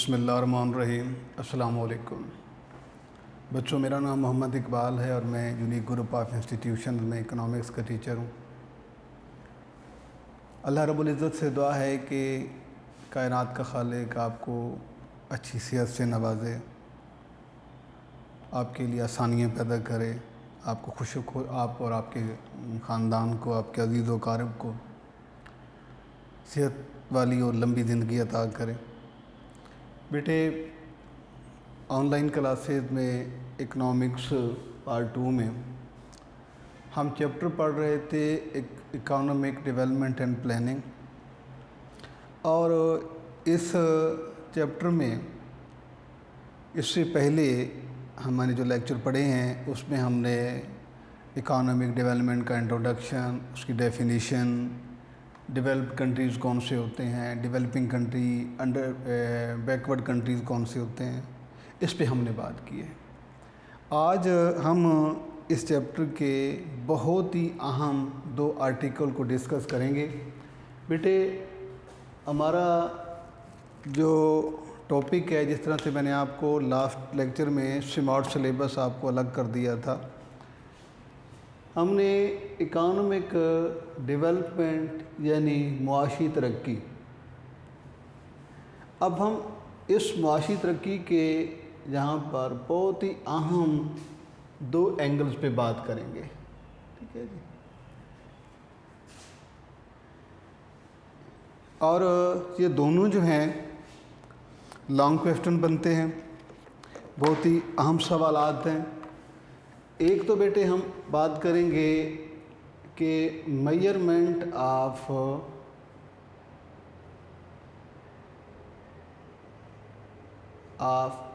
بسم اللہ الرحمن الرحیم۔ السلام علیکم بچوں، میرا نام محمد اقبال ہے اور میں یونیک گروپ آف انسٹیٹیوشن میں اکنامکس کا ٹیچر ہوں۔ اللہ رب العزت سے دعا ہے کہ کائنات کا خالق آپ کو اچھی صحت سے نوازے، آپ کے لیے آسانیاں پیدا کرے، آپ کو آپ اور آپ کے خاندان کو، آپ کے عزیز و اقارب کو صحت والی اور لمبی زندگی عطا کرے۔ بیٹے، آن لائن کلاسز میں اکنامکس پارٹ 2 میں ہم چیپٹر پڑھ رہے تھے اکانومک ڈیولپمنٹ اینڈ پلاننگ، اور اس چیپٹر میں اس سے پہلے ہم نے جو لیکچر پڑھے ہیں اس میں ہم نے اکانومک ڈیولپمنٹ کا انٹروڈکشن، اس کی ڈیفینیشن، ڈیولپڈ کنٹریز کون سے ہوتے ہیں، ڈیولپنگ کنٹری، بیکورڈ کنٹریز کون سے ہوتے ہیں، اس پہ ہم نے بات کی ہے۔ آج ہم اس چیپٹر کے بہت ہی اہم 2 آرٹیکل کو ڈسکس کریں گے۔ بیٹے، ہمارا جو ٹاپک ہے، جس طرح سے میں نے آپ کو لاسٹ لیکچر میں سمارٹ سلیبس آپ کو الگ کر دیا تھا، ہم نے اکانومک ڈیولپمنٹ یعنی معاشی ترقی، اب ہم اس معاشی ترقی کے یہاں پر بہت ہی اہم 2 اینگلز پہ بات کریں گے، ٹھیک ہے جی۔ اور یہ دونوں جو ہیں لانگ کویسچن بنتے ہیں، بہت ہی اہم سوالات ہیں۔ ایک تو بیٹے ہم بات کریں گے کہ میجرمنٹ آف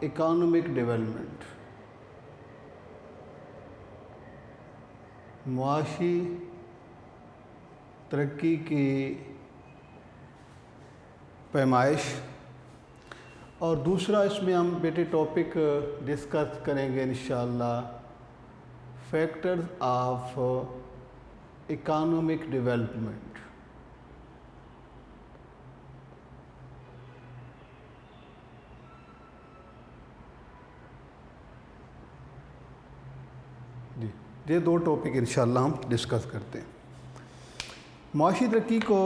اکانومک ڈیولپمنٹ، معاشی ترقی کی پیمائش، اور دوسرا اس میں ہم بیٹے ٹاپک ڈسکس کریں گے انشاءاللہ فیکٹرز آف اکانومک ڈیولپمنٹ۔ جی، یہ 2 ٹاپک انشاءاللہ ہم ڈسکس کرتے ہیں۔ معاشی ترقی کو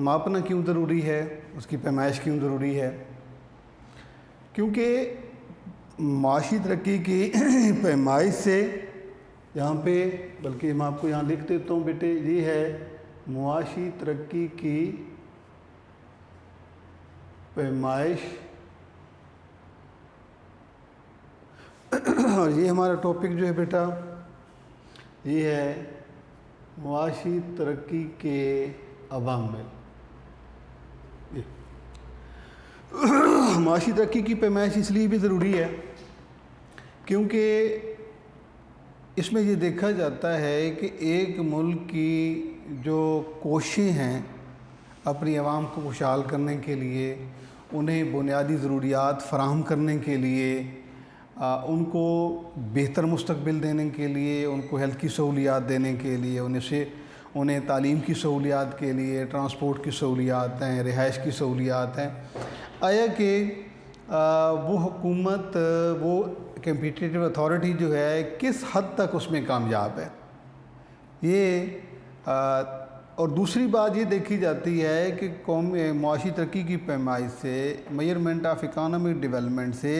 ماپنا کیوں ضروری ہے، اس کی پیمائش کیوں ضروری ہے؟ کیونکہ معاشی ترقی کی پیمائش سے یہاں پہ، بلکہ میں آپ کو یہاں لکھ دیتا ہوں بیٹے، یہ ہے معاشی ترقی کی پیمائش، اور یہ ہمارا ٹاپک جو ہے بیٹا، یہ ہے معاشی ترقی کے عوامل۔ معاشی ترقی کی پیمائش اس لیے بھی ضروری ہے کیونکہ اس میں یہ دیکھا جاتا ہے کہ ایک ملک کی جو کوششیں ہیں اپنی عوام کو خوشحال کرنے کے لیے، انہیں بنیادی ضروریات فراہم کرنے کے لیے، ان کو بہتر مستقبل دینے کے لیے، ان کو ہیلتھ کی سہولیات دینے کے لیے، انہیں تعلیم کی سہولیات کے لیے، ٹرانسپورٹ کی سہولیات ہیں، رہائش کی سہولیات ہیں، آیا کہ وہ حکومت، وہ کمپیٹیٹیو اتھارٹی جو ہے کس حد تک اس میں کامیاب ہے، یہ اور دوسری بات یہ دیکھی جاتی ہے کہ معاشی ترقی کی پیمائش سے، میجرمنٹ آف اکانومک ڈیولپمنٹ سے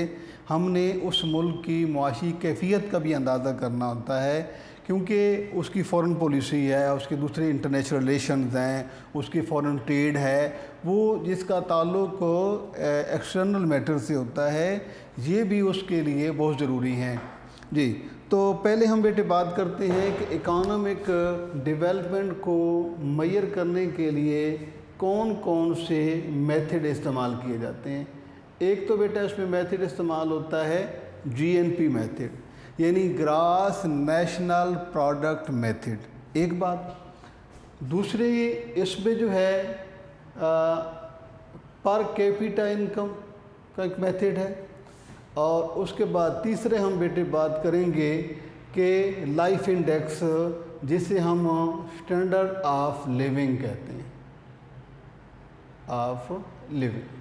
ہم نے اس ملک کی معاشی کیفیت کا بھی اندازہ کرنا ہوتا ہے، کیونکہ اس کی فورن پالیسی ہے، اس کے دوسرے انٹرنیشنل ریلیشنز ہیں، اس کی فورن ٹریڈ ہے، وہ جس کا تعلق ایکسٹرنل میٹر سے ہوتا ہے، یہ بھی اس کے لیے بہت ضروری ہیں۔ جی، تو پہلے ہم بیٹے بات کرتے ہیں کہ اکانومک ڈیولپمنٹ کو میئر کرنے کے لیے کون کون سے میتھڈ استعمال کیے جاتے ہیں۔ ایک تو بیٹا اس میں میتھڈ استعمال ہوتا ہے GNP میتھڈ، یعنی گراس نیشنل پروڈکٹ میتھڈ، ایک بات۔ دوسری اس میں جو ہے پر کیپیٹا انکم کا ایک میتھڈ ہے، اور اس کے بعد تیسرے ہم بیٹے بات کریں گے کہ لائف انڈیکس، جسے ہم اسٹینڈرڈ آف لیونگ کہتے ہیں، آف لیونگ۔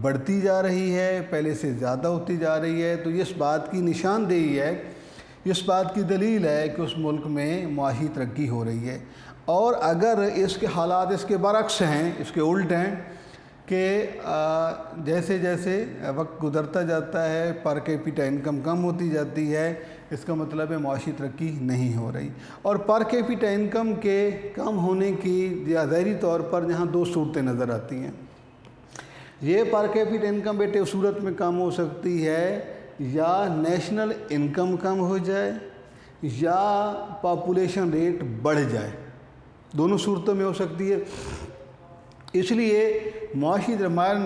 بڑھتی جا رہی ہے، پہلے سے زیادہ ہوتی جا رہی ہے، تو یہ اس بات کی نشاندہی ہے، اس بات کی دلیل ہے کہ اس ملک میں معاشی ترقی ہو رہی ہے۔ اور اگر اس کے حالات اس کے برعکس ہیں، اس کے الٹ ہیں کہ جیسے جیسے وقت گزرتا جاتا ہے پر کیپٹا انکم کم ہوتی جاتی ہے، اس کا مطلب ہے معاشی ترقی نہیں ہو رہی۔ اور پر کیپٹا انکم کے کم ہونے کی ظاہری طور پر یہاں دو صورتیں نظر آتی ہیں۔ یہ پر کیپٹا انکم بیٹے اس صورت میں کم ہو سکتی ہے یا نیشنل انکم کم ہو جائے یا پاپولیشن ریٹ بڑھ جائے، دونوں صورتوں میں ہو سکتی ہے۔ اس لیے معاشی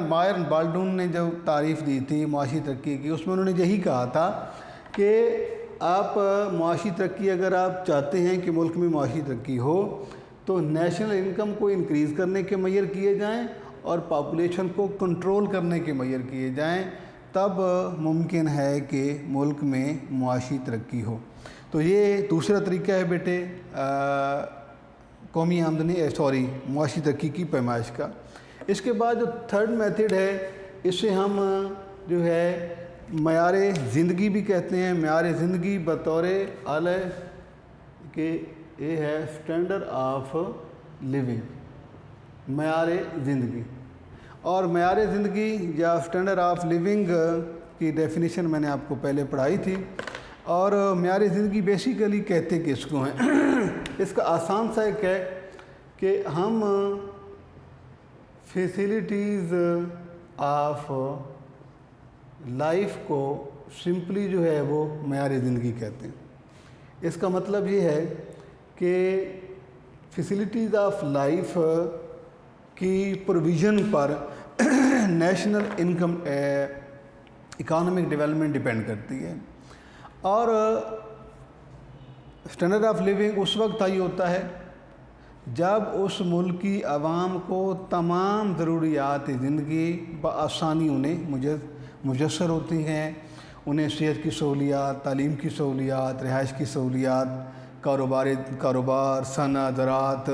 مائر بالڈون نے جو تعریف دی تھی معاشی ترقی کی، اس میں انہوں نے یہی کہا تھا کہ آپ معاشی ترقی اگر آپ چاہتے ہیں کہ ملک میں معاشی ترقی ہو تو نیشنل انکم کو انکریز کرنے کے معیار کیے جائیں اور پاپولیشن کو کنٹرول کرنے کے معیار کیے جائیں، تب ممکن ہے کہ ملک میں معاشی ترقی ہو۔ تو یہ دوسرا طریقہ ہے بیٹے قومی آمدنی معاشی ترقی کی پیمائش کا۔ اس کے بعد جو تھرڈ میتھڈ ہے، اس سے ہم جو ہے معیار زندگی بھی کہتے ہیں۔ معیار زندگی بطور اعلیٰ کہ یہ ہے اسٹینڈرڈ آف لیونگ، معیار زندگی۔ اور معیار زندگی یا اسٹینڈرڈ آف لیونگ کی ڈیفینیشن میں نے آپ کو پہلے پڑھائی تھی۔ اور معیار زندگی بیسیکلی کہتے کس کو ہیں؟ اس کا آسان سا ایک ہے کہ ہم فیسیلیٹیز آف لائف کو سمپلی جو ہے وہ معیار زندگی کہتے ہیں۔ اس کا مطلب یہ ہے کہ فیسیلیٹیز آف لائف کی پروویژن پر national income economic development depend کرتی ہے۔ اور اسٹینڈرڈ آف لیونگ اس وقت تعین ہوتا ہے جب اس ملک کی عوام کو تمام ضروریات زندگی بآسانی انہیں میسر ہوتی ہیں۔ انہیں صحت کی سہولیات، تعلیم کی سہولیات، رہائش کی سہولیات، کاروبار، صنعت، زراعت،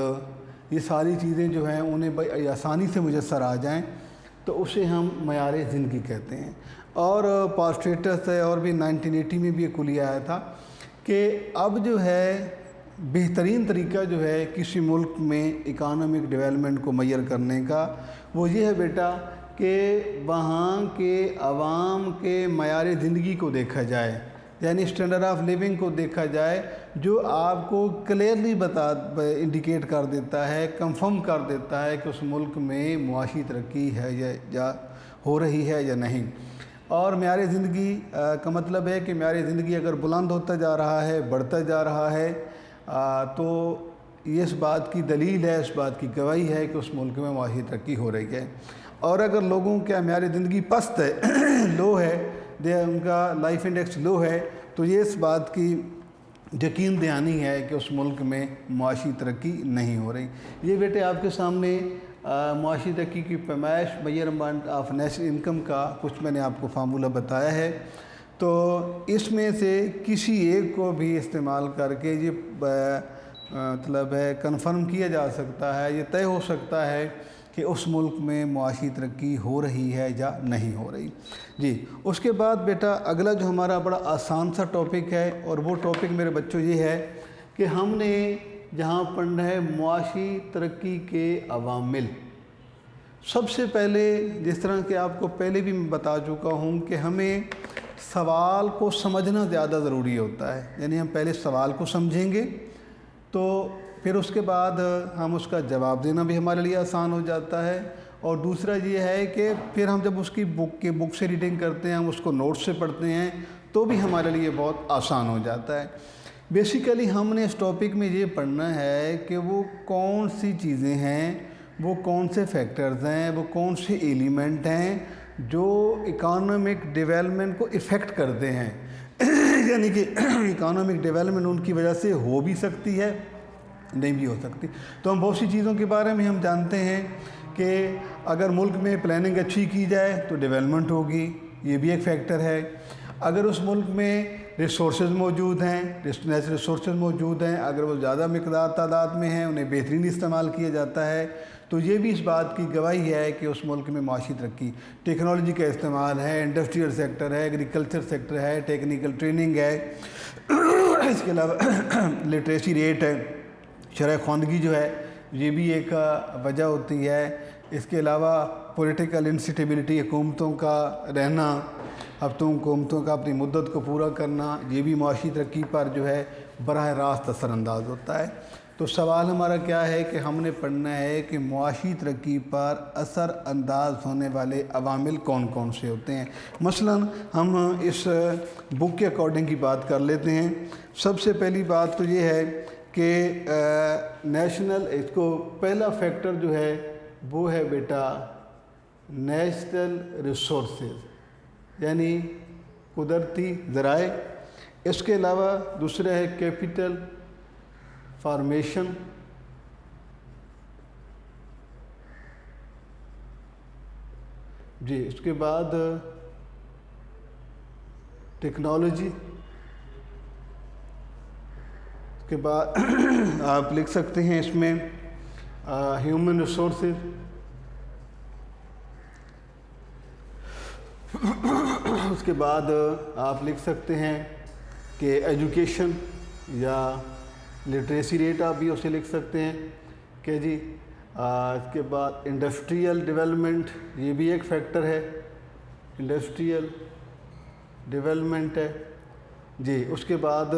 یہ ساری چیزیں جو ہیں انہیں بڑی آسانی سے میسر آ جائیں، تو اسے ہم معیار زندگی کہتے ہیں۔ اور پاسٹریٹس ہے اور بھی 1980 میں بھی یہ کلیہ آیا تھا کہ اب جو ہے بہترین طریقہ جو ہے کسی ملک میں اکانومک ڈیولپمنٹ کو میسر کرنے کا، وہ یہ ہے بیٹا کہ وہاں کے عوام کے معیار زندگی کو دیکھا جائے، یعنی اسٹینڈرڈ آف لیونگ کو دیکھا جائے، جو آپ کو کلیئرلی انڈیکیٹ کر دیتا ہے، کنفرم کر دیتا ہے کہ اس ملک میں معاشی ترقی ہے یا ہو رہی ہے یا نہیں۔ اور معیار زندگی کا مطلب ہے کہ معیار زندگی اگر بلند ہوتا جا رہا ہے، بڑھتا جا رہا ہے، تو یہ اس بات کی دلیل ہے، اس بات کی گواہی ہے کہ اس ملک میں معاشی ترقی ہو رہی ہے۔ اور اگر لوگوں کا معیار زندگی پست ہے، لو ہے، ان کا لائف انڈیکس لو ہے، تو یہ اس بات کی یقین دہانی ہے کہ اس ملک میں معاشی ترقی نہیں ہو رہی۔ یہ بیٹے آپ کے سامنے معاشی ترقی کی پیمائش میجرمنٹ آف نیشنل انکم کا کچھ میں نے آپ کو فارمولہ بتایا ہے۔ تو اس میں سے کسی ایک کو بھی استعمال کر کے یہ مطلب ہے کنفرم کیا جا سکتا ہے، یہ طے ہو سکتا ہے کہ اس ملک میں معاشی ترقی ہو رہی ہے یا نہیں ہو رہی۔ جی، اس کے بعد بیٹا اگلا جو ہمارا بڑا آسان سا ٹاپک ہے، اور وہ ٹاپک میرے بچوں یہ ہے کہ ہم نے جہاں پڑھنا ہے معاشی ترقی کے عوامل۔ سب سے پہلے جس طرح کہ آپ کو پہلے بھی میں بتا چکا ہوں کہ ہمیں سوال کو سمجھنا زیادہ ضروری ہوتا ہے، یعنی ہم پہلے سوال کو سمجھیں گے تو پھر اس کے بعد ہم اس کا جواب دینا بھی ہمارے لیے آسان ہو جاتا ہے۔ اور دوسرا یہ ہے کہ پھر ہم جب اس کی بک سے ریڈنگ کرتے ہیں، ہم اس کو نوٹ سے پڑھتے ہیں، تو بھی ہمارے لیے بہت آسان ہو جاتا ہے۔ بیسیکلی ہم نے اس ٹاپک میں یہ پڑھنا ہے کہ وہ کون سی چیزیں ہیں، وہ کون سے فیکٹرز ہیں، وہ کون سے ایلیمنٹ ہیں جو اکانومک ڈیولپمنٹ کو افیکٹ کرتے ہیں، یعنی کہ اکانومک ڈیولپمنٹ ان کی وجہ سے ہو بھی سکتی ہے، نہیں بھی ہو سکتی۔ تو ہم بہت سی چیزوں کے بارے میں ہم جانتے ہیں کہ اگر ملک میں پلاننگ اچھی کی جائے تو ڈیولپمنٹ ہوگی، یہ بھی ایک فیکٹر ہے۔ اگر اس ملک میں ریسورسز موجود ہیں، نیچرل ریسورسز موجود ہیں، اگر وہ زیادہ مقدار تعداد میں ہیں، انہیں بہترین استعمال کیا جاتا ہے، تو یہ بھی اس بات کی گواہی ہے کہ اس ملک میں معاشی ترقی، ٹیکنالوجی کا استعمال ہے، انڈسٹریل سیکٹر ہے، ایگریکلچر سیکٹر ہے، ٹیکنیکل ٹریننگ ہے، اس کے علاوہ لٹریسی ریٹ ہے، شرح خواندگی جو ہے یہ بھی ایک وجہ ہوتی ہے۔ اس کے علاوہ پولیٹیکل انسٹیبلٹی، حکومتوں کا رہنا، حکومتوں کا اپنی مدت کو پورا کرنا، یہ بھی معاشی ترقی پر جو ہے براہ راست اثر انداز ہوتا ہے۔ تو سوال ہمارا کیا ہے کہ ہم نے پڑھنا ہے کہ معاشی ترقی پر اثر انداز ہونے والے عوامل کون کون سے ہوتے ہیں۔ مثلا ہم اس بک کے اکارڈنگ کی بات کر لیتے ہیں۔ سب سے پہلی بات تو یہ ہے کہ نیشنل، اس کو پہلا فیکٹر جو ہے وہ ہے بیٹا نیچرل ریسورسز، یعنی قدرتی ذرائع۔ اس کے علاوہ دوسرا ہے کیپٹل فارمیشن، جی اس کے بعد ٹیکنالوجی، اس کے بعد آپ لکھ سکتے ہیں اس میں ہیومن ریسورسز، اس کے بعد آپ لکھ سکتے ہیں کہ ایجوکیشن یا لٹریسی ریٹ، آپ بھی اسے لکھ سکتے ہیں کہ جی۔ اس کے بعد انڈسٹریل ڈیولپمنٹ، یہ بھی ایک فیکٹر ہے، انڈسٹریل ڈیولپمنٹ ہے جی۔ اس کے بعد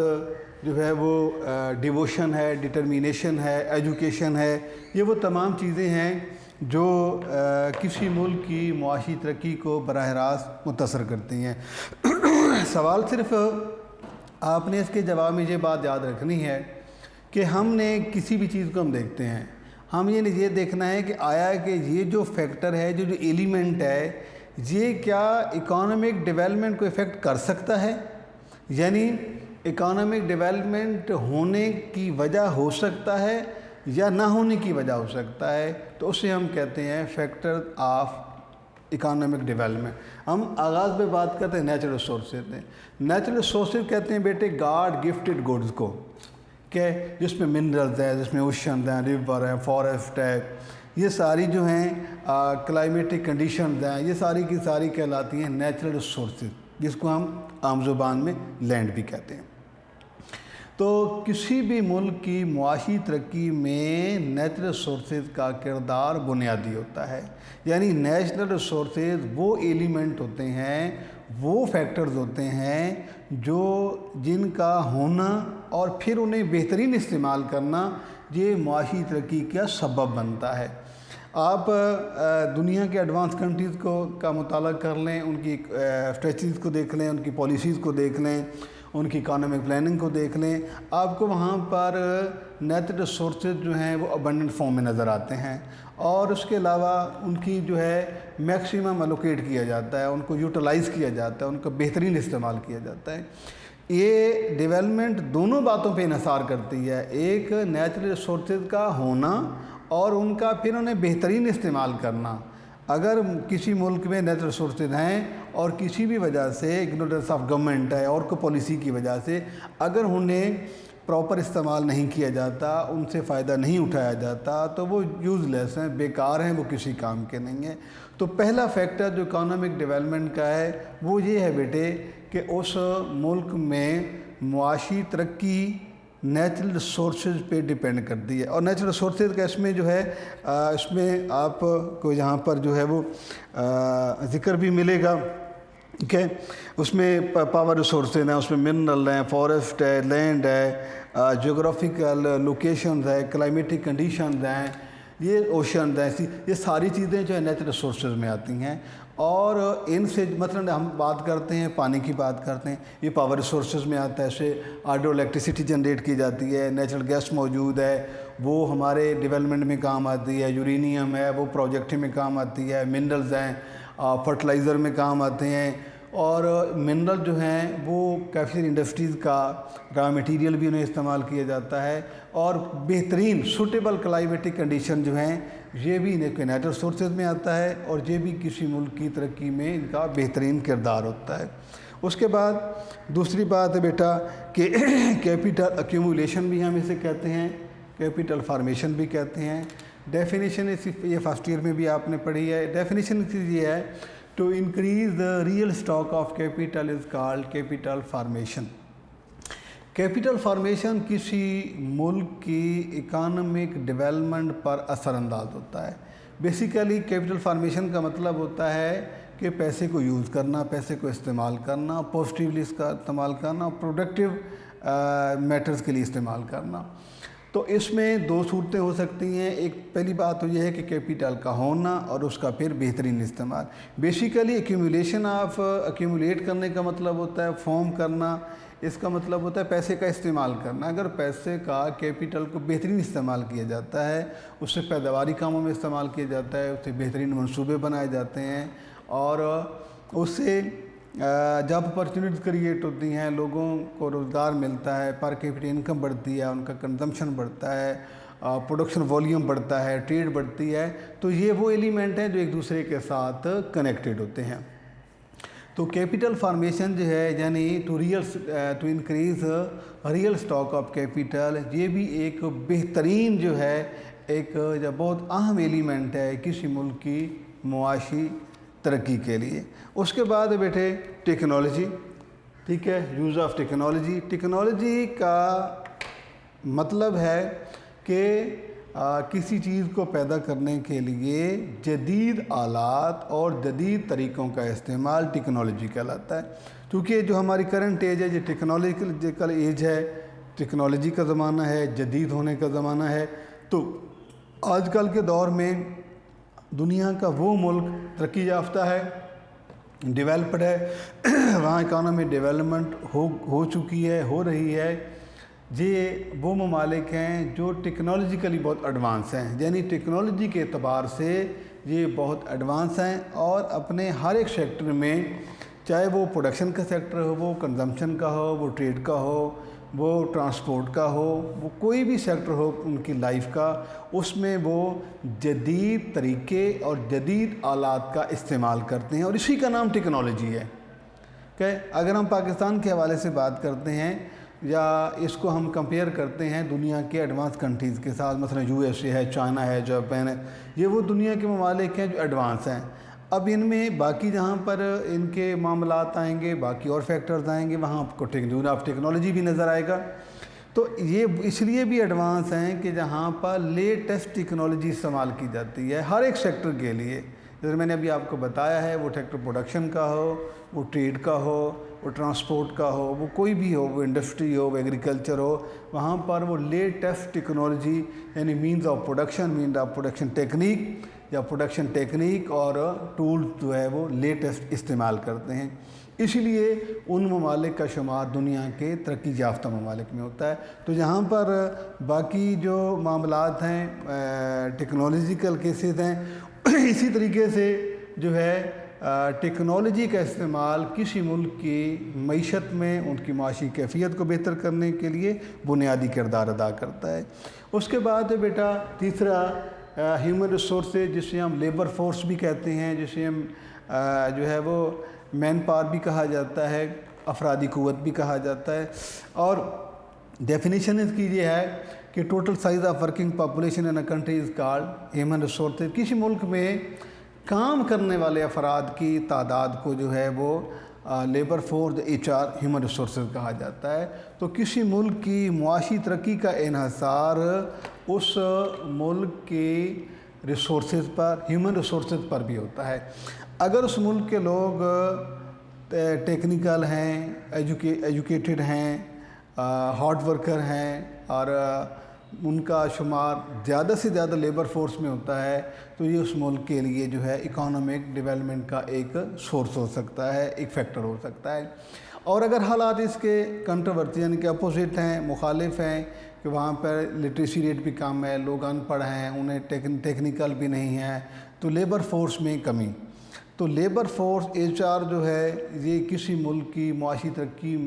جو ہے وہ ڈیووشن ہے، ڈٹرمینیشن ہے، ایجوکیشن ہے، یہ وہ تمام چیزیں ہیں جو کسی ملک کی معاشی ترقی کو براہ راست متاثر کرتی ہیں۔ سوال صرف آپ نے اس کے جواب میں یہ بات یاد رکھنی ہے کہ ہم نے کسی بھی چیز کو ہم دیکھتے ہیں، ہم یہ دیکھنا ہے کہ آیا کہ یہ جو فیکٹر ہے، جو ایلیمنٹ ہے، یہ کیا اکانومک ڈیولپمنٹ کو افیکٹ کر سکتا ہے، یعنی اکانومک ڈیولپمنٹ ہونے کی وجہ ہو سکتا ہے یا نہ ہونے کی وجہ ہو سکتا ہے، تو اسے ہم کہتے ہیں فیکٹر آف اکانومک ڈیولپمنٹ۔ ہم آغاز میں بات کرتے ہیں نیچرل ریسورسز میں۔ نیچرل ریسورسز کہتے ہیں بیٹے گاڈ گفٹڈ گڈز کو، کہ جس میں منرلز ہیں، جس میں اوشنز ہیں، ریور ہیں، فارسٹ ہے، یہ ساری جو ہیں کلائمیٹک کنڈیشنز ہیں، یہ ساری کی ساری کہلاتی ہیں نیچرل ریسورسز، جس کو ہم عام زبان میں لینڈ بھی کہتے ہیں۔ تو کسی بھی ملک کی معاشی ترقی میں نیچرل ریسورسز کا کردار بنیادی ہوتا ہے، یعنی نیچرل ریسورسز وہ ایلیمنٹ ہوتے ہیں، وہ فیکٹرز ہوتے ہیں جو جن کا ہونا اور پھر انہیں بہترین استعمال کرنا یہ معاشی ترقی کا سبب بنتا ہے۔ آپ دنیا کے ایڈوانس کنٹریز کا مطالعہ کر لیں، ان کی اسٹریٹجیز کو دیکھ لیں، ان کی پالیسیز کو دیکھ لیں، ان کی اکانومک پلاننگ کو دیکھ لیں، آپ کو وہاں پر نیچرل ریسورسز جو ہیں وہ ابنڈنٹ فارم میں نظر آتے ہیں، اور اس کے علاوہ ان کی جو ہے میکسیمم الوکیٹ کیا جاتا ہے، ان کو یوٹیلائز کیا جاتا ہے، ان کا بہترین استعمال کیا جاتا ہے۔ یہ ڈیولپمنٹ دونوں باتوں پہ انحصار کرتی ہے، ایک نیچرل ریسورسز کا ہونا اور ان کا پھر انہیں بہترین استعمال کرنا۔ اگر کسی ملک میں نیچرل ریسورسز ہیں اور کسی بھی وجہ سے اگنورینس آف گورنمنٹ ہے اور کوئی پالیسی کی وجہ سے اگر انہیں پراپر استعمال نہیں کیا جاتا، ان سے فائدہ نہیں اٹھایا جاتا، تو وہ یوز لیس ہیں، بیکار ہیں، وہ کسی کام کے نہیں ہیں۔ تو پہلا فیکٹر جو اکانومک ڈیولپمنٹ کا ہے وہ یہ ہے بیٹے کہ اس ملک میں معاشی ترقی نیچرل ریسورسز پہ ڈیپینڈ کرتی ہے، اور نیچرل ریسورسز کا اس میں جو ہے اس میں آپ کو یہاں پر جو ہے وہ ذکر بھی ملے گا کہ اس میں پاور ریسورسز ہیں، اس میں منرل ہیں، فارسٹ ہے، لینڈ ہے، جیوگرافیکل لوکیشنز ہے، کلائمیٹک کنڈیشنز ہیں، یہ اوشنز ہیں، یہ ساری چیزیں جو ہے نیچرل ریسورسز میں آتی ہیں۔ اور ان سے مثلا ہم بات کرتے ہیں پانی کی بات کرتے ہیں، یہ پاور ریسورسز میں آتا ہے، اس سے ہائیڈرو الیکٹریسٹی جنریٹ کی جاتی ہے، نیچرل گیس موجود ہے، وہ ہمارے ڈیولپمنٹ میں کام آتی ہے، یورینیم ہے وہ پروجیکٹ میں کام آتی ہے، منرلز ہیں فرٹیلائزر میں کام آتے ہیں، اور منرل جو ہیں وہ کافی انڈسٹریز کا را میٹیریل بھی انہیں استعمال کیا جاتا ہے، اور بہترین سوٹیبل کلائمیٹک کنڈیشن جو ہیں یہ بھی نیچرل ریسورسز میں آتا ہے، اور یہ بھی کسی ملک کی ترقی میں ان کا بہترین کردار ہوتا ہے۔ اس کے بعد دوسری بات ہے بیٹا کہ کیپٹل ایکیومولیشن بھی ہم اسے کہتے ہیں، کیپٹل فارمیشن بھی کہتے ہیں۔ ڈیفینیشن یہ فرسٹ ایئر میں بھی آپ نے پڑھی ہے۔ ڈیفینیشن یہ ہے to increase the real stock of capital is called capital formation. Capital formation کسی ملک کی اکانومک ڈیولپمنٹ پر اثر انداز ہوتا ہے۔ بیسیکلی کیپٹل فارمیشن کا مطلب ہوتا ہے کہ پیسے کو یوز کرنا، پیسے کو استعمال کرنا، پازیٹیولی اس کا استعمال کرنا، پروڈکٹیو میٹرز کے لیے استعمال کرنا۔ تو اس میں دو صورتیں ہو سکتی ہیں۔ ایک پہلی بات تو یہ ہے کہ کیپٹل کا ہونا اور اس کا پھر بہترین استعمال۔ بیسیکلی ایکیومولیٹ کرنے کا مطلب ہوتا ہے فارم کرنا، اس کا مطلب ہوتا ہے پیسے کا استعمال کرنا۔ اگر پیسے کا کیپٹل کو بہترین استعمال کیا جاتا ہے، اس سے پیداواری کاموں میں استعمال کیا جاتا ہے، اس سے بہترین منصوبے بنائے جاتے ہیں، اور اس سے جاب اپرچونیٹیز کریٹ ہوتی ہیں، لوگوں کو روزگار ملتا ہے، پر کیپٹل انکم بڑھتی ہے، ان کا کنزمپشن بڑھتا ہے، پروڈکشن والیوم بڑھتا ہے، ٹریڈ بڑھتی ہے۔ تو یہ وہ ایلیمنٹ ہیں جو ایک دوسرے کے ساتھ کنیکٹڈ ہوتے ہیں۔ تو کیپٹل فارمیشن جو ہے یعنی to increase real stock of capital, یہ بھی ایک بہترین جو ہے ایک بہت اہم ایلیمنٹ ہے کسی ملک کی معاشی ترقی کے لیے۔ اس کے بعد بیٹے ٹیکنالوجی، ٹھیک ہے، یوز آف ٹیکنالوجی۔ ٹیکنالوجی کا مطلب ہے کہ کسی چیز کو پیدا کرنے کے لیے جدید آلات اور جدید طریقوں کا استعمال ٹیکنالوجی کہلاتا ہے۔ کیونکہ جو ہماری کرنٹ ایج ہے یہ ٹیکنالوجیکل ایج ہے، ٹیکنالوجی کا زمانہ ہے، جدید ہونے کا زمانہ ہے۔ تو آج کل کے دور میں دنیا کا وہ ملک ترقی یافتہ ہے، ڈیولپڈ ہے، وہاں اکانومی ڈیولپمنٹ ہو چکی ہے، ہو رہی ہے۔ یہ وہ ممالک ہیں جو ٹیکنالوجیکلی بہت ایڈوانس ہیں، یعنی ٹیکنالوجی کے اعتبار سے یہ بہت ایڈوانس ہیں، اور اپنے ہر ایک سیکٹر میں، چاہے وہ پروڈکشن کا سیکٹر ہو، وہ کنزمپشن کا ہو، وہ ٹریڈ کا ہو، وہ ٹرانسپورٹ کا ہو، وہ کوئی بھی سیکٹر ہو ان کی لائف کا، اس میں وہ جدید طریقے اور جدید آلات کا استعمال کرتے ہیں، اور اسی کا نام ٹیکنالوجی ہے۔ کہ اگر ہم پاکستان کے حوالے سے بات کرتے ہیں یا اس کو ہم کمپیئر کرتے ہیں دنیا کے ایڈوانس کنٹریز کے ساتھ، مثلا USA ہے، چائنا ہے، جاپان ہے، یہ وہ دنیا کے ممالک ہیں جو ایڈوانس ہیں۔ اب ان میں باقی جہاں پر ان کے معاملات آئیں گے، باقی اور فیکٹرز آئیں گے، وہاں آپ کو ٹیکنالوجی بھی نظر آئے گا۔ تو یہ اس لیے بھی ایڈوانس ہیں کہ جہاں پر لیٹسٹ ٹیکنالوجی استعمال کی جاتی ہے ہر ایک سیکٹر کے لیے۔ جیسے میں نے ابھی آپ کو بتایا ہے، وہ سیکٹر پروڈکشن کا ہو، وہ ٹریڈ کا ہو، وہ ٹرانسپورٹ کا ہو، وہ کوئی بھی ہو، وہ انڈسٹری ہو، وہ ایگریکلچر ہو، وہاں پر وہ لیٹسٹ ٹیکنالوجی یعنی مینز آف پروڈکشن ٹیکنیک یا پروڈکشن ٹیکنیک اور ٹول جو ہے وہ لیٹسٹ استعمال کرتے ہیں۔ اسی لیے ان ممالک کا شمار دنیا کے ترقی یافتہ ممالک میں ہوتا ہے۔ تو جہاں پر باقی جو معاملات ہیں ٹیکنالوجیکل کیسز ہیں، اسی طریقے سے جو ہے ٹیکنالوجی کا استعمال کسی ملک کی معیشت میں ان کی معاشی کیفیت کو بہتر کرنے کے لیے بنیادی کردار ادا کرتا ہے۔ اس کے بعد بیٹا تیسرا ہیومن ریسورسز، جسے ہم لیبر فورس بھی کہتے ہیں، جسے ہم جو ہے وہ مین پاور بھی کہا جاتا ہے، افرادی قوت بھی کہا جاتا ہے۔ اور ڈیفینیشن اس کی یہ ہے کہ total size of working population in a country is called human resources. کسی ملک میں کام کرنے والے افراد کی تعداد کو جو ہے وہ labour force HR human resources کہا جاتا ہے۔ تو کسی ملک کی معاشی ترقی کا انحصار اس ملک کی ریسورسز پر، ہیومن ریسورسز پر بھی ہوتا ہے۔ اگر اس ملک کے لوگ ٹیکنیکل ہیں، ایجوکیٹڈ ہیں، ہارڈ ورکر ہیں، اور ان کا شمار زیادہ سے زیادہ لیبر فورس میں ہوتا ہے، تو یہ اس ملک کے لیے جو ہے اکانومک ڈیولپمنٹ کا ایک سورس ہو سکتا ہے، ایک فیکٹر ہو سکتا ہے۔ اور اگر حالات اس کے کنٹروورسی یعنی کہ اپوزٹ ہیں، مخالف ہیں، کہ وہاں پر لٹریسی ریٹ بھی کم ہے، لوگ ان پڑھ ہیں، انہیں ٹیکنیکل بھی نہیں ہے، تو لیبر فورس میں کمی۔ تو لیبر فورس HR جو ہے یہ کسی ملک کی معاشی ترقی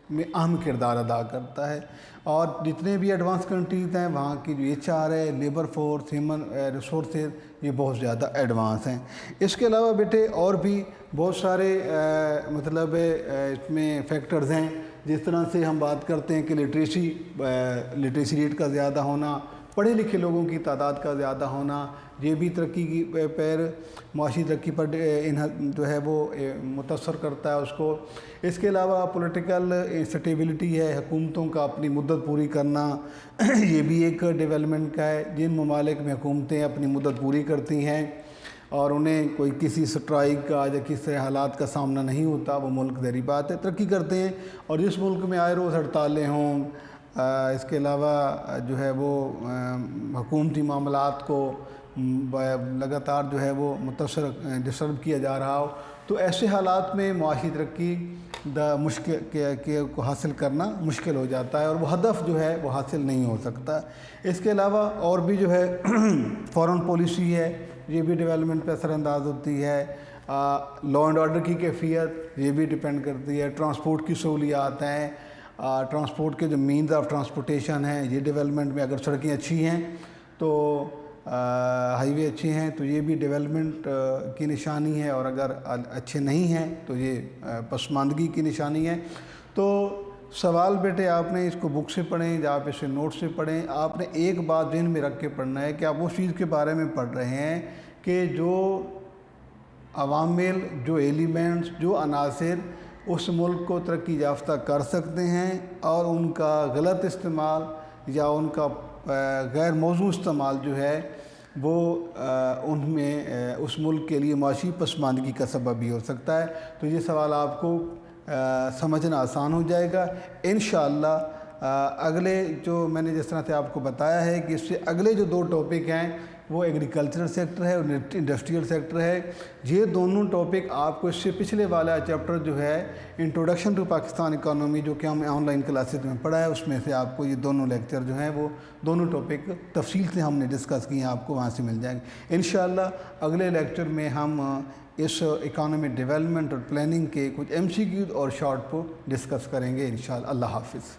میں اہم کردار ادا کرتا ہے، اور جتنے بھی ایڈوانس کنٹریز ہیں وہاں کی جو ایچ آر ہے، لیبر فورس، ہیومن ریسورسز، یہ بہت زیادہ ایڈوانس ہیں۔ اس کے علاوہ بیٹے اور بھی بہت سارے مطلب اس میں فیکٹرز ہیں، جس طرح سے ہم بات کرتے ہیں کہ لٹریسی ریٹ کا زیادہ ہونا، پڑھے لکھے لوگوں کی تعداد کا زیادہ ہونا، یہ بھی ترقی کی معاشی ترقی پر جو ہے وہ متاثر کرتا ہے اس کو۔ اس کے علاوہ پولیٹیکل اسٹیبلٹی ہے، حکومتوں کا اپنی مدت پوری کرنا، یہ بھی ایک ڈیولپمنٹ کا ہے۔ جن ممالک میں حکومتیں اپنی مدت پوری کرتی ہیں اور انہیں کوئی کسی سٹرائک کا یا کسی حالات کا سامنا نہیں ہوتا، وہ ملک ظاہری بات ہے ترقی کرتے ہیں۔ اور جس ملک میں آئے روز ہڑتالیں ہوں، اس کے علاوہ جو ہے وہ حکومتی معاملات کو لگاتار جو ہے وہ ڈسٹرب کیا جا رہا ہو، تو ایسے حالات میں معاشی ترقی کو حاصل کرنا مشکل ہو جاتا ہے، اور وہ ہدف جو ہے وہ حاصل نہیں ہو سکتا۔ اس کے علاوہ اور بھی جو ہے فارن پالیسی ہے، یہ بھی ڈیولپمنٹ پہ اثر انداز ہوتی ہے۔ لا اینڈ آرڈر کی کیفیت یہ بھی ڈیپینڈ کرتی ہے۔ ٹرانسپورٹ کی سہولیات ہیں، ٹرانسپورٹ کے جو مینز آف ٹرانسپورٹیشن ہیں، یہ ڈیولپمنٹ میں اگر سڑکیں اچھی ہیں تو ہائی وے اچھے ہیں تو یہ بھی ڈیولپمنٹ کی نشانی ہے، اور اگر اچھے نہیں ہیں تو یہ پسماندگی کی نشانی ہے۔ تو سوال بیٹے آپ نے اس کو بک سے پڑھیں یا آپ اسے نوٹ سے پڑھیں، آپ نے ایک بات ذہن میں رکھ کے پڑھنا ہے کہ آپ اس چیز کے بارے میں پڑھ رہے ہیں کہ جو عوامل، جو ایلیمنٹس، جو عناصر اس ملک کو ترقی یافتہ کر سکتے ہیں، اور ان کا غلط استعمال یا ان کا غیر موزوں استعمال جو ہے وہ ان میں اس ملک کے لیے معاشی پسماندگی کا سبب بھی ہو سکتا ہے۔ تو یہ سوال آپ کو سمجھنا آسان ہو جائے گا انشاءاللہ۔ اگلے جو میں نے جس طرح سے آپ کو بتایا ہے کہ اس سے اگلے جو دو ٹاپک ہیں وہ ایگریکلچرل سیکٹر ہے اور انڈسٹریل سیکٹر ہے۔ یہ دونوں ٹاپک آپ کو اس سے پچھلے والا چیپٹر جو ہے انٹروڈکشن ٹو پاکستان اکانومی، جو کہ ہم آن لائن کلاسز میں پڑھا ہے، اس میں سے آپ کو یہ دونوں لیکچر جو ہیں وہ دونوں ٹاپک تفصیل سے ہم نے ڈسکس کیے ہیں، آپ کو وہاں سے مل جائیں گے انشاءاللہ۔ اگلے لیکچر میں ہم اس اکانومی ڈیولپمنٹ اور پلاننگ کے کچھ MCQ اور شارٹ کو ڈسکس کریں گے انشاءاللہ۔ اللہ حافظ۔